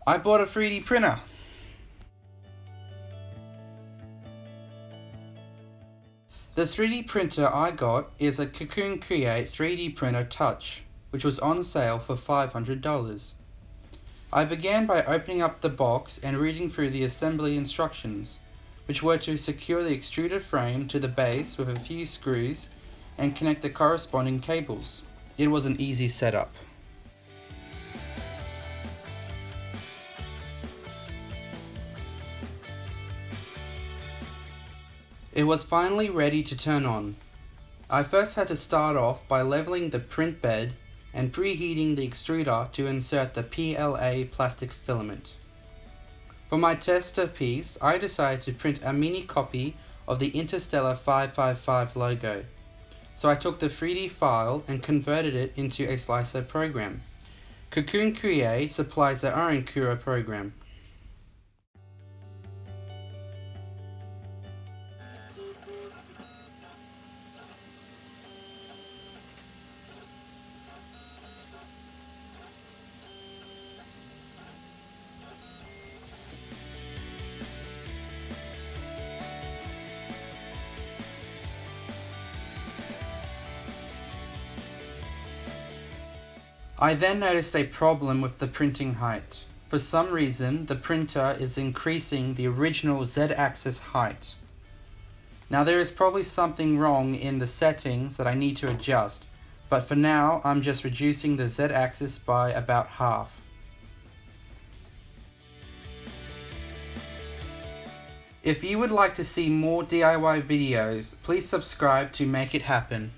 I bought a 3D printer. The 3D printer I got is a Cocoon Create 3D printer Touch, which was on sale for $500. I began by opening up the box and reading through the assembly instructions, which were to secure the extruded frame to the base with a few screws and connect the corresponding cables. It was an easy setup. It was finally ready to turn on. I first had to start off by leveling the print bed and preheating the extruder to insert the PLA plastic filament. For my tester piece, I decided to print a mini copy of the Interstellar 555 logo. So I took the 3D file and converted it into a slicer program. Cocoon Create supplies their own Cura program. I then noticed a problem with the printing height. For some reason, the printer is increasing the original Z-axis height. Now there is probably something wrong in the settings that I need to adjust, but for now I'm just reducing the Z-axis by about half. If you would like to see more DIY videos, please subscribe to make it happen.